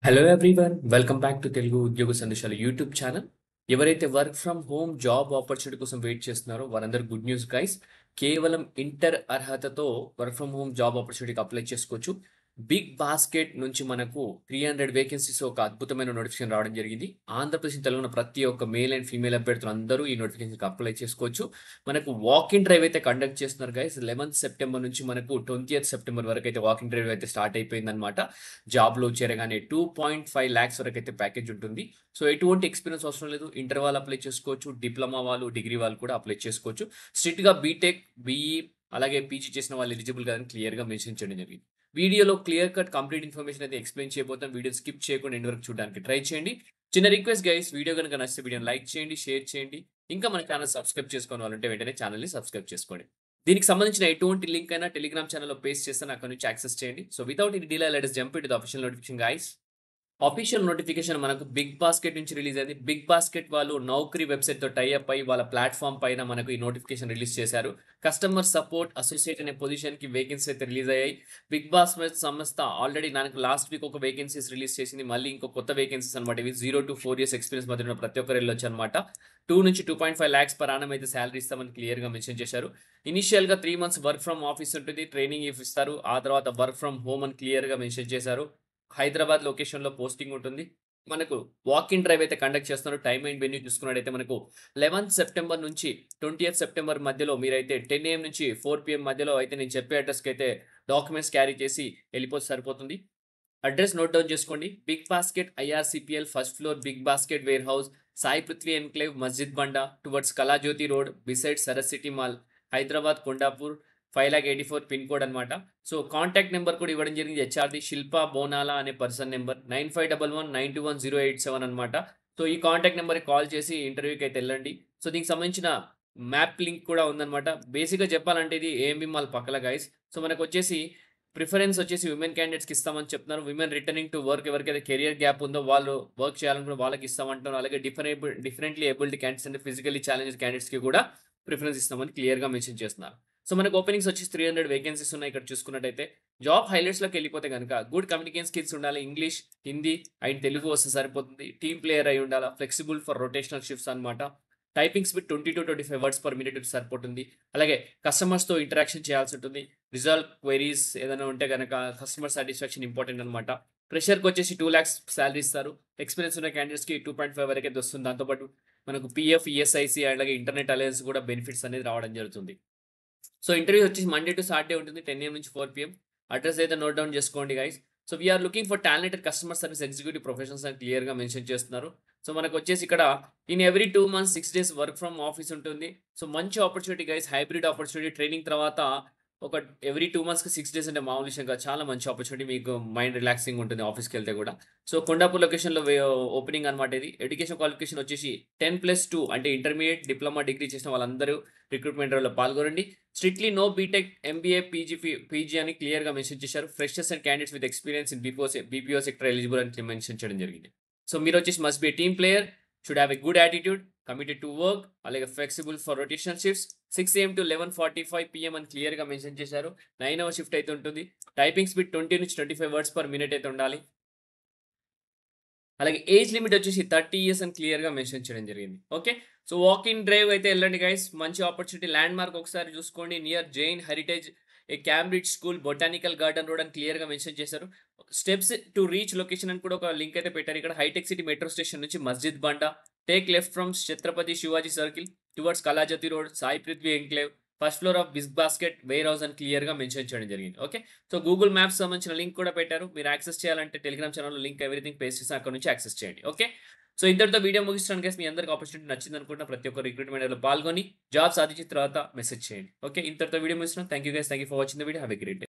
Hello everyone welcome back to Telugu ఉద్యోగ సందేశాలు YouTube channel. ఎవరైతే work from home job opportunity కోసం వెయిట్ చేస్తున్నారో వారందరూ గుడ్ న్యూస్ గైస్. కేవలం ఇంటర్ అర్హతతో వర్క్ ఫ్రమ్ హోమ్ జాబ్ ఆపర్చునిటీకి అప్లై చేసుకోవచ్చు. బిగ్ బాస్కెట్ నుంచి మనకు 300 వేకెన్సీస్ ఒక అద్భుతమైన నోటిఫికేషన్ రావడం జరిగింది. ఆంధ్రప్రదేశ్ తెలంగాణ ప్రతి ఒక్క మేల్ అండ్ ఫీమేల్ అభ్యర్థులు అందరూ ఈ నోటిఫికేషన్కి అప్లై చేసుకోవచ్చు. మనకు వాక్-ఇన్ డ్రైవ్ అయితే కండక్ట్ చేస్తున్నారు గైస్. 11th సెప్టెంబర్ నుంచి మనకు 20th సెప్టెంబర్ వరకు అయితే వాక్-ఇన్ డ్రైవ్ అయితే స్టార్ట్ అయిపోయిందన్నమాట. జాబ్‌లో చేరగానే 2.5 లాక్స్ వరకైతే ప్యాకేజ్ ఉంటుంది. సో, ఎటువంటి ఎక్స్‌పీరియన్స్ అవసరం లేదు. ఇంటర్ వాళ్ళు అప్లై చేసుకోవచ్చు. డిప్లొమా వాళ్ళు, డిగ్రీ వాళ్ళు కూడా అప్లై చేసుకోవచ్చు. స్ట్రిక్ట్‌గా బీటెక్, బీఈ అలాగే పీజీ చేసిన వాళ్ళు ఎలిజిబుల్ కాదని క్లియర్‌గా మెన్షన్ చేయడం జరిగింది. వీడియోలో క్లియర్ కట్ కంప్లీట్ ఇన్ఫర్మేషన్ అయితే ఎక్స్‌ప్లెయిన్ చేయబోతాం. వీడియోని స్కిప్ చేయకుండా ఎండ్ వరకు చూడడానికి ట్రై చేయండి. చిన్న రిక్వెస్ట్ గైస్, వీడియో గనుక నచ్చితే వీడియోని లైక్ చేయండి, షేర్ చేయండి. ఇంకా మన ఛానల్ సబ్స్క్రైబ్ చేసుకోని వాళ్ళుంటే వెంటనే ఛానల్‌ని సబ్స్క్రైబ్ చేసుకోండి. దీనికి సంబంధించిన ఎటువంటి లింక్ అయినా టెలిగ్రామ్ ఛానెల్‌లో పేస్ట్ చేస్తాను. అక్కడి నుంచి యాక్సెస్ చేయండి. So, without any delay let us jump into the official notification guys. Official notification మనకు బిగ్ బాస్కెట్ నుంచి రిలీజ్ అయింది. బిగ్ బాస్కెట్ వాళ్ళు నౌకరీ వెబ్‌సైట్‌తో టై అప్ అయ్యి వాళ్ళ ప్లాట్‌ఫార్మ్ పైన మనకు ఈ నోటిఫికేషన్ రిలీజ్ చేశారు. కస్టమర్ సపోర్ట్ అసోసియేట్ అనే పొజిషన్‌కి వేకెన్సీ అయితే రిలీజ్ అయ్యాయి. బిగ్ బాస్కెట్ సంస్థ ఆల్రెడీ నాకు లాస్ట్ వీక్ ఒక వేకెన్సీస్ రిలీజ్ చేసింది. మళ్ళీ ఇంకో కొత్త వేకెన్సీస్ అన్నమాట. ఇవి 0-4 ఇయర్స్ ఎక్స్‌పీరియన్స్ మధ్య ఉన్న ప్రతి ఒక్కరు ఎళ్ళొచ్చన్నమాట. 2-2.5 లాక్స్ పర్ యానమ్ అయితే సాలరీ ఇస్తామని క్లియర్‌గా మెన్షన్ చేశారు. ఇనీషియల్‌గా 3 మంత్స్ వర్క్ ఫ్రమ్ ఆఫీస్ ఉంటుంది. ట్రైనింగ్ ఇస్తారు. ఆ తర్వాత వర్క్ ఫ్రమ్ హోమ్ అని క్లియర్‌గా మెన్షన్ చేశారు. హైదరాబాద్ లొకేషన్‌లో పోస్టింగ్ ఉంటుంది. మనకు వాక్-ఇన్ డ్రైవ్ అయితే కండక్ట్ చేస్తున్నారు. టైమ్ అండ్ వెన్యూ చూసుకున్నట్టయితే మనకు 11th సెప్టెంబర్ నుంచి 20th సెప్టెంబర్ మధ్యలో మీరైతే 10 AM నుంచి 4 PM మధ్యలో అయితే నేను చెప్పే అడ్రస్‌కైతే డాక్యుమెంట్స్ క్యారీ చేసి ఎళ్ళిపోతే సరిపోతుంది. అడ్రస్ నోట్ డౌన్ చేసుకోండి. Big Basket IRCPL first floor Big Basket warehouse, Sai Prithvi enclave, Masjid Banda towards Kalajyothi road beside Saras city mall, Hyderabad Kondapur 5,84,000 pin code అన్నమాట. సో, కాంటాక్ట్ నంబర్ కూడా ఇవ్వడం జరిగింది. హెచ్ఆర్‌ది శిల్పా బోనాల అనే పర్సన్ నంబర్ 9511921087 అన్నమాట. సో, ఈ కాంటాక్ట్ నంబర్‌కి కాల్ చేసి ఇంటర్వ్యూకి అయితే ఎళ్ళండి. సో, దీనికి సంబంధించిన మ్యాప్ లింక్ కూడా ఉందన్నమాట. బేసిక్‌గా చెప్పాలంటే ఇది ఏఎంబీ మాల్ పక్కల గైస్. సో, మనకొచ్చేసి ప్రిఫరెన్స్ వచ్చేసి విమెన్ క్యాండిడేట్స్‌కి ఇస్తామని చెప్తున్నారు. విమెన్ రిటర్నింగ్ టు వర్క్ ఎవరికైతే కెరియర్ గ్యాప్ ఉందో వాళ్ళు వర్క్ చేయాలనుకున్న వాళ్ళకి ఇస్తామంటున్నారు. అలాగే డిఫరెంట్‌లీ ఏబుల్డ్ క్యాండిడేట్స్ అంటే ఫిజికల్లీ ఛాలెంజ్డ్ క్యాండిడేట్స్‌కి కూడా ప్రిఫరెన్స్ ఇస్తామని క్లియర్‌గా మెన్షన్ చేస్తున్నారు. సో, మనకు ఓపెనింగ్స్ వచ్చేసి 300 వేకెన్సీస్ ఉన్నాయి ఇక్కడ చూసుకున్నట్టయితే. జాబ్ హైలైట్స్‌లోకి ఎళ్ళిపోతే గనుక గుడ్ కమ్యూనికేషన్ స్కిల్స్ ఉండాలి. ఇంగ్లీష్, హిందీ అండ్ తెలుగు వస్తే సరిపోతుంది. టీమ్ ప్లేయర్ అయి ఉండాలా. ఫ్లెక్సిబుల్ ఫర్ రొటేషనల్ షిఫ్ట్స్ అన్నమాట. Typing speed 20-25 words per minute సరిపోతుంది. అలాగే కస్టమర్స్‌తో ఇంటరాక్షన్ చేయాల్సి ఉంటుంది. రిజాల్వ్ క్వెరీస్ ఏదైనా ఉంటే గనక కస్టమర్ సాటిస్ఫాక్షన్ ఇంపార్టెంట్ అన్నమాట. ఫ్రెషర్‌కొచ్చేసి 2 లాక్స్ సాలరీ ఇస్తారు. ఎక్స్‌పీరియన్స్ ఉన్న క్యాండిడేట్స్‌కి 2.5 వరకైతే వస్తుంది. దాంతో పాటు మనకు పీఎఫ్, ఈఎస్ఐసీ అలాగే ఇంటర్నెట్ అలయన్స్ కూడా బెనిఫిట్స్ అనేది రావడం జరుగుతుంది. సో, ఇంటర్వ్యూ వచ్చేసి మండే టు సాటర్డే ఉంటుంది. 10 AM నుంచి 4 PM. అడ్రస్ అయితే నోట్ డౌన్ చేసుకోండి guys. So, we are looking for talented customer service executive professionals అని క్లియర్‌గా మెన్షన్ చేస్తున్నారు. సో, మనకొచ్చేసి ఇక్కడ in every 2 months 6 days work from office ఉంటుంది. సో, మంచి opportunity guys. Hybrid opportunity training తర్వాత ఒక ఎవ్రీ 2 మంత్స్‌కి 6 డేస్ అంటే మామూలు విషయం కాదు. చాలా మంచి ఆపర్చునిటీ. మీకు మైండ్ రిలాక్సింగ్ ఉంటుంది ఆఫీస్‌కెళ్తే కూడా. సో, కొండాపూర్ లొకేషన్‌లో ఓపెనింగ్ అన్నమాట ఇది. ఎడ్యుకేషన్ క్వాలిఫికేషన్ వచ్చేసి 10+2 అంటే ఇంటర్మీడియేట్, డిప్లొమా, డిగ్రీ చేసిన వాళ్ళందరూ రిక్రూట్మెంట్ డ్రైవ్‌లో పాల్గొనండి. Strictly no BTech, MBA, PG అని క్లియర్‌గా మెన్షన్ చేశారు. Freshers and candidates with experience in BPO sector eligible అని మెన్షన్ చేయడం జరిగింది. సో, మీరొచ్చేసి must be a team player, should have a good attitude, committed to work, అలాగే flexible for rotational shifts 6 AM to 11:45 PM అని క్లియర్‌గా mention చేశారు. 9 hour shift అయితే ఉంటుంది. Typing speed 20-25 words per minute అయితే ఉండాలి. అలాగే ఏజ్ లిమిట్ వచ్చేసి 30 ఇయర్స్ అని క్లియర్‌గా మెన్షన్ చేయడం జరిగింది. Okay. So, walk in drive అయితే ఎళ్ళండి గైస్. మంచి ఆపర్చునిటీ. ల్యాండ్ మార్క్ ఒకసారి చూసుకోండి. Near Jain heritage A Cambridge school botanical garden road అని క్లియర్‌గా మెన్షన్ చేశారు. స్టెప్స్ టు రీచ్ లొకేషన్ అని కూడా ఒక లింక్ అయితే పెట్టారు. ఇక్కడ హైటెక్ సిటీ మెట్రో స్టేషన్ నుంచి Masjid Banda, take left from Chhatrapati Shivaji circle towards Kalajyothi road, Sai Prithvi enclave, first floor of Big Basket warehouse అని క్లియర్‌గా మెన్షన్ చేయడం జరిగింది. ఓకే. సో, గూగుల్ మ్యాప్స్ సంబంధించిన లింక్ కూడా పెట్టారు. మీరు యాక్సెస్ చేయాలంటే టెలిగ్రామ్ ఛానెల్‌లో లింక్ ఎవ్రీథింగ్ పేస్ట్ చేసి అక్కడి నుంచి యాక్సెస్ చేయండి. ఓకే. సో, ఇంతటితో వీడియో ముగిస్తున్నాను గైస్. మీ అందరికి ఆపర్చునిటీ నచ్చిందనుకుంటున్నా. ప్రతి ఒక్కరు రిక్రూట్మెంట్‌లో పాల్గొని జాబ్ సాధించిన తర్వాత మెసేజ్ చేయండి. ఓకే. ఇంతటితో వీడియో ముగిస్తున్నాను. Thank you guys. Thank you for watching the video. Have a great day.